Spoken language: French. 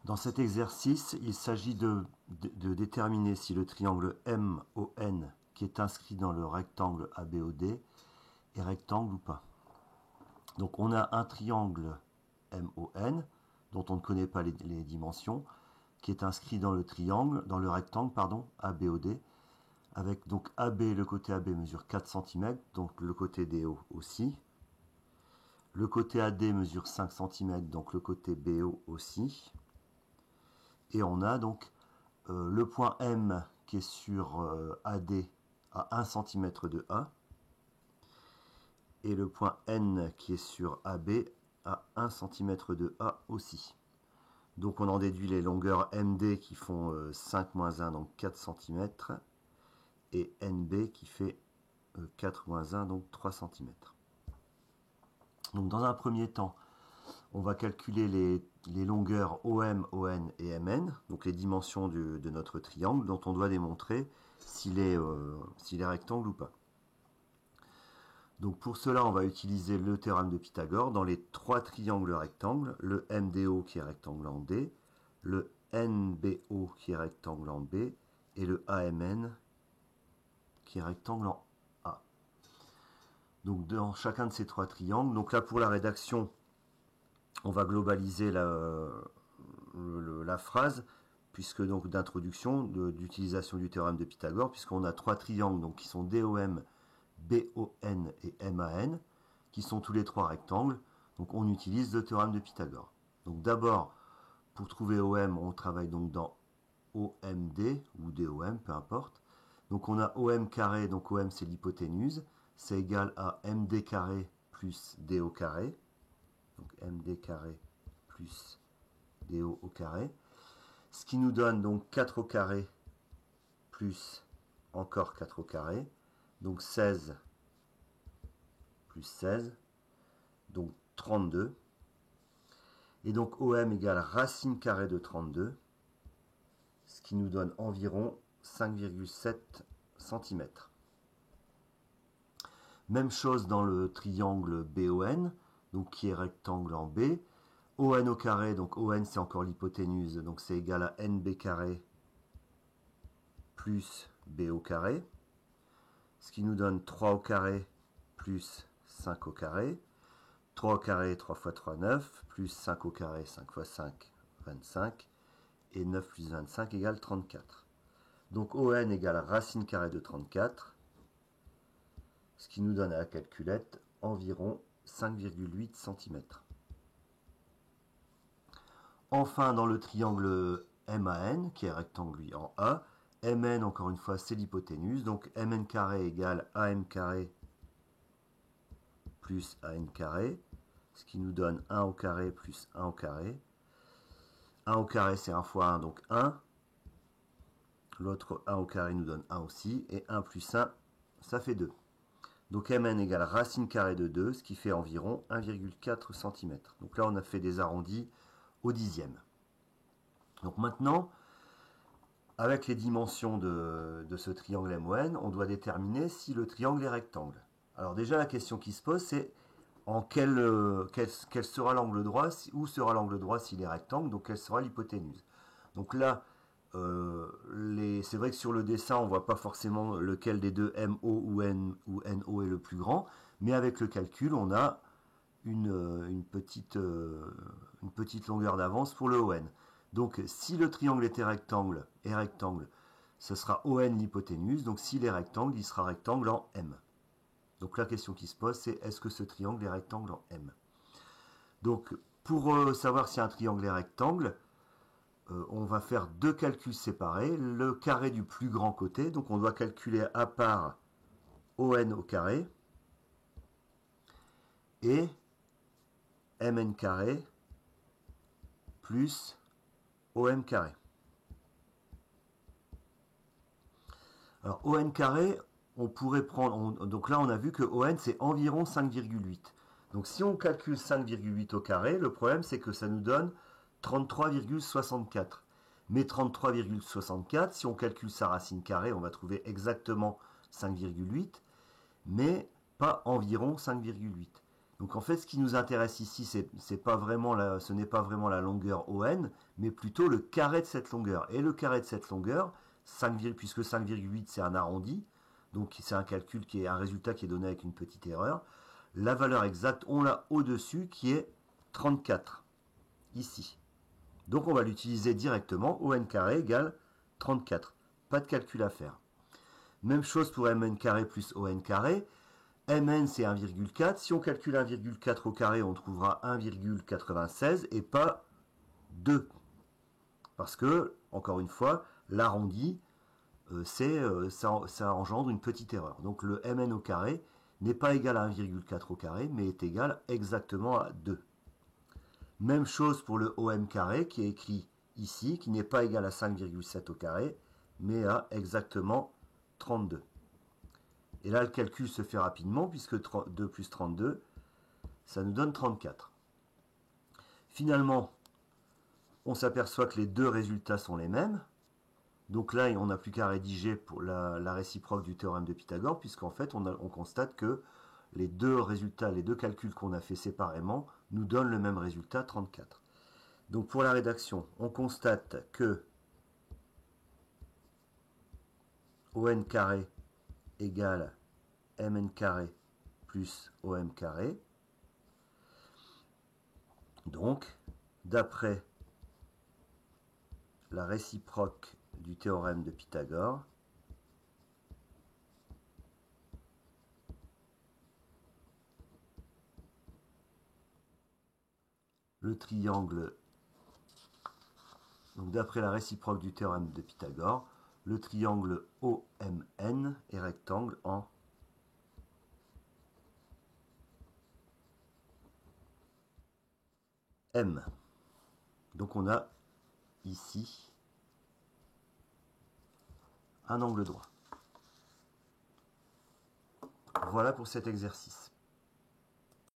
Dans cet exercice, il s'agit de déterminer si le triangle MON qui est inscrit dans le rectangle ABOD est rectangle ou pas. Donc on a un triangle MON dont on ne connaît pas les dimensions, qui est inscrit dans le rectangle ABOD, avec donc AB, le côté AB mesure 4 cm, donc le côté DO aussi. Le côté AD mesure 5 cm, donc le côté BO aussi. Et on a donc le point M qui est sur AD à 1 cm de A, et le point N qui est sur AB à 1 cm de A aussi. Donc on en déduit les longueurs MD qui font 5 moins 1, donc 4 cm, et NB qui fait 4 moins 1, donc 3 cm. Donc dans un premier temps, on va calculer les longueurs OM, ON et MN, donc les dimensions de notre triangle, dont on doit démontrer s'il est rectangle ou pas. Donc pour cela, on va utiliser le théorème de Pythagore dans les trois triangles rectangles, le MDO qui est rectangle en D, le NBO qui est rectangle en B, et le AMN qui est rectangle en A. Donc dans chacun de ces trois triangles, donc là pour la rédaction, on va globaliser la phrase, puisque donc d'introduction, d'utilisation du théorème de Pythagore, puisqu'on a trois triangles donc, qui sont DOM, BON et MAN, qui sont tous les trois rectangles, donc on utilise le théorème de Pythagore. Donc d'abord, pour trouver OM, on travaille donc dans OMD, ou DOM, peu importe. Donc on a OM carré, donc OM c'est l'hypoténuse, c'est égal à MD carré plus DO carré, donc MD carré plus DO au carré, ce qui nous donne donc 4 au carré plus encore 4 au carré, donc 16 plus 16, donc 32, et donc OM égale racine carrée de 32, ce qui nous donne environ 5,7 cm. Même chose dans le triangle BON, donc qui est rectangle en B. ON au carré, donc ON c'est encore l'hypoténuse, donc c'est égal à NB carré plus B au carré, ce qui nous donne 3 au carré plus 5 au carré. 3 au carré, 3 fois 3, 9, plus 5 au carré, 5 fois 5, 25, et 9 plus 25 égale 34. Donc ON égale racine carrée de 34, ce qui nous donne à la calculette environ 5,8 cm. Enfin, dans le triangle MAN, qui est rectangle lui en A, MN, encore une fois, c'est l'hypoténuse, donc MN carré égale AM carré plus AN carré, ce qui nous donne 1 au carré plus 1 au carré. 1 au carré, c'est 1 fois 1, donc 1. L'autre 1 au carré nous donne 1 aussi, et 1 plus 1, ça fait 2. Donc Mn égale racine carrée de 2, ce qui fait environ 1,4 cm. Donc là, on a fait des arrondis au dixième. Donc maintenant, avec les dimensions de ce triangle MON, on doit déterminer si le triangle est rectangle. Alors déjà, la question qui se pose, c'est en quel sera l'angle droit, où sera l'angle droit s'il est rectangle, donc quelle sera l'hypoténuse. Donc là, c'est vrai que sur le dessin, on ne voit pas forcément lequel des deux MO ou NO est le plus grand, mais avec le calcul, on a une petite longueur d'avance pour le ON. Donc si le triangle est rectangle, ce sera ON l'hypoténuse, donc s'il est rectangle, il sera rectangle en M. Donc la question qui se pose, c'est est-ce que ce triangle est rectangle en M? Donc pour savoir si un triangle est rectangle, on va faire deux calculs séparés. Le carré du plus grand côté, donc on doit calculer à part ON au carré, et MN carré plus OM carré. Alors ON carré, on pourrait prendre, donc là on a vu que ON c'est environ 5,8. Donc si on calcule 5,8 au carré, le problème c'est que ça nous donne 33,64. Mais 33,64, si on calcule sa racine carrée, on va trouver exactement 5,8, mais pas environ 5,8. Donc en fait, ce qui nous intéresse ici, ce n'est pas vraiment la longueur ON, mais plutôt le carré de cette longueur. Et le carré de cette longueur, puisque 5,8 c'est un arrondi, donc c'est un calcul qui est un résultat qui est donné avec une petite erreur. La valeur exacte, on l'a au-dessus, qui est 34, ici. Donc on va l'utiliser directement, ON carré égale 34. Pas de calcul à faire. Même chose pour MN carré plus ON carré. Mn c'est 1,4. Si on calcule 1,4 au carré, on trouvera 1,96 et pas 2. Parce que, encore une fois, l'arrondi, ça engendre une petite erreur. Donc le Mn au carré n'est pas égal à 1,4 au carré, mais est égal exactement à 2. Même chose pour le OM carré qui est écrit ici, qui n'est pas égal à 5,7 au carré, mais à exactement 32. Et là, le calcul se fait rapidement, puisque 2 plus 32, ça nous donne 34. Finalement, on s'aperçoit que les deux résultats sont les mêmes. Donc là, on n'a plus qu'à rédiger pour la réciproque du théorème de Pythagore, puisqu'en fait, on constate que les deux résultats, les deux calculs qu'on a fait séparément, nous donnent le même résultat, 34. Donc pour la rédaction, on constate que ON carré égale MN carré plus OM carré. Donc, d'après la réciproque du théorème de Pythagore, le triangle, donc d'après la réciproque du théorème de Pythagore, le triangle OMN est rectangle en M. Donc on a ici un angle droit. Voilà pour cet exercice.